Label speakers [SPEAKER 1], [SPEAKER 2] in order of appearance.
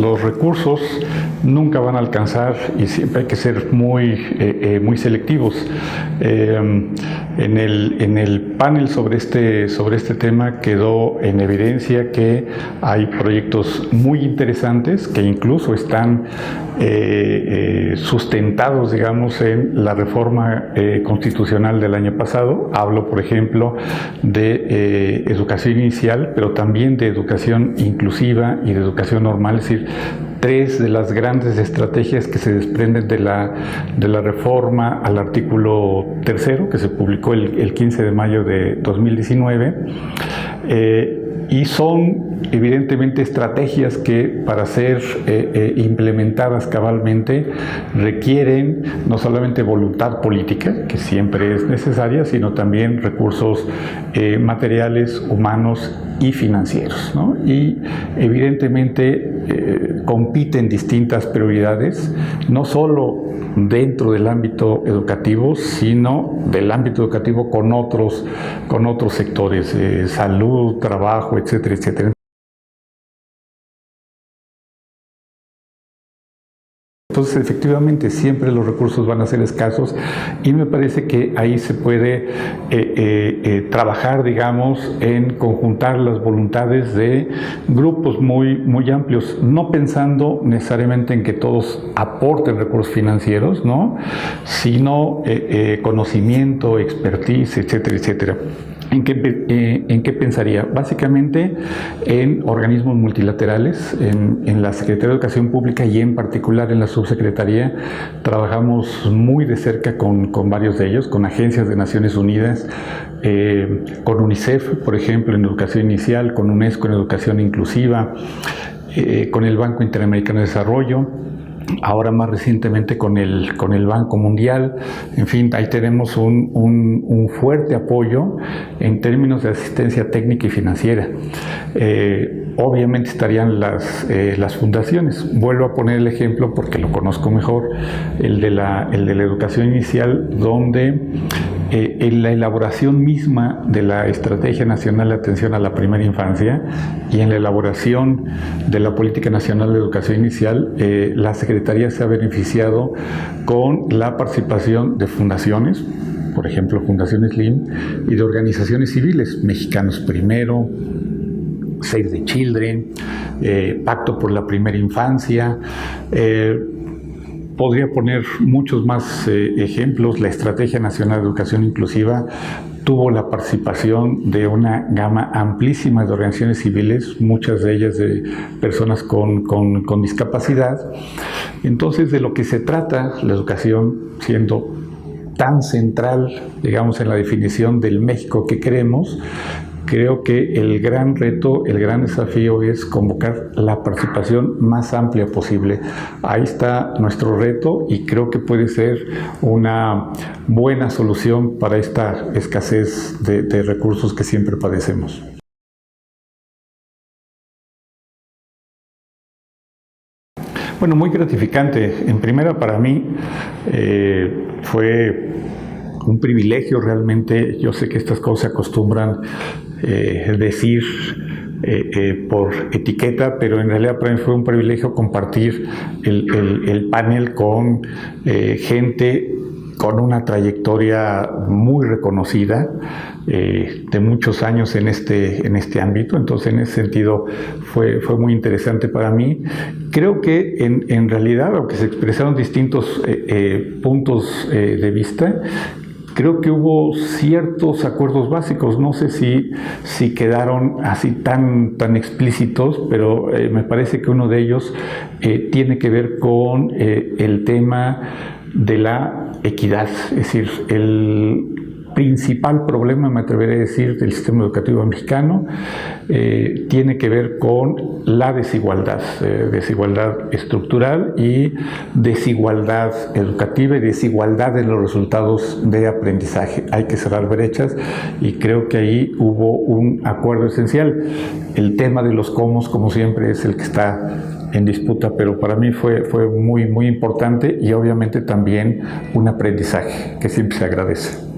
[SPEAKER 1] Los recursos nunca van a alcanzar y siempre hay que ser muy selectivos. En el panel sobre este tema quedó en evidencia que hay proyectos muy interesantes que incluso están sustentados, digamos, en la reforma constitucional del año pasado. Hablo, por ejemplo, de educación inicial, pero también de educación inclusiva y de educación normal, es decir, tres de las grandes estrategias que se desprenden de la reforma al artículo 3, que se publicó el 15 de mayo de 2019, y son evidentemente estrategias que para ser implementadas cabalmente requieren no solamente voluntad política, que siempre es necesaria, sino también recursos materiales, humanos y financieros, ¿no? Y evidentemente compiten distintas prioridades, no solo dentro del ámbito educativo, sino del ámbito educativo con otros sectores, salud, trabajo, etcétera, etcétera. Entonces, efectivamente, siempre los recursos van a ser escasos y me parece que ahí se puede trabajar, digamos, en conjuntar las voluntades de grupos muy amplios, no pensando necesariamente en que todos aporten recursos financieros, ¿no? Sino conocimiento, expertise, etcétera, etcétera. ¿En qué pensaría? Básicamente en organismos multilaterales, en la Secretaría de Educación Pública y en particular en la Subsecretaría. Trabajamos muy de cerca con varios de ellos, con agencias de Naciones Unidas, con UNICEF, por ejemplo, en educación inicial, con UNESCO en educación inclusiva, con el Banco Interamericano de Desarrollo. Ahora más recientemente con el Banco Mundial. En fin, ahí tenemos un fuerte apoyo en términos de asistencia técnica y financiera. Obviamente estarían las fundaciones. Vuelvo a poner el ejemplo porque lo conozco mejor, el de la educación inicial, donde en la elaboración misma de la Estrategia Nacional de Atención a la Primera Infancia y en la elaboración de la Política Nacional de Educación Inicial, la Secretaría se ha beneficiado con la participación de fundaciones, por ejemplo, Fundación Slim, y de organizaciones civiles, Mexicanos Primero, Save the Children, Pacto por la Primera Infancia. Podría poner muchos más ejemplos. La Estrategia Nacional de Educación Inclusiva tuvo la participación de una gama amplísima de organizaciones civiles, muchas de ellas de personas con discapacidad. Entonces, de lo que se trata la educación, siendo tan central, digamos, en la definición del México que queremos, creo que el gran reto, el gran desafío es convocar la participación más amplia posible. Ahí está nuestro reto y creo que puede ser una buena solución para esta escasez de recursos que siempre padecemos. Bueno, muy gratificante. En primera, para mí fue un privilegio realmente. Yo sé que estas cosas se acostumbran decir por etiqueta, pero en realidad para mí fue un privilegio compartir el panel con gente con una trayectoria muy reconocida, de muchos años en este ámbito. Entonces, en ese sentido fue muy interesante para mí. Creo que en realidad, aunque se expresaron distintos puntos de vista, creo que hubo ciertos acuerdos básicos. No sé si quedaron así tan explícitos, pero me parece que uno de ellos tiene que ver con el tema de la equidad. Es decir, el principal problema, me atreveré a decir, del sistema educativo mexicano tiene que ver con la desigualdad estructural y desigualdad educativa y desigualdad en los resultados de aprendizaje. Hay que cerrar brechas y creo que ahí hubo un acuerdo esencial. El tema de los cómo, como siempre, es el que está en disputa, pero para mí fue muy importante y obviamente también un aprendizaje que siempre se agradece.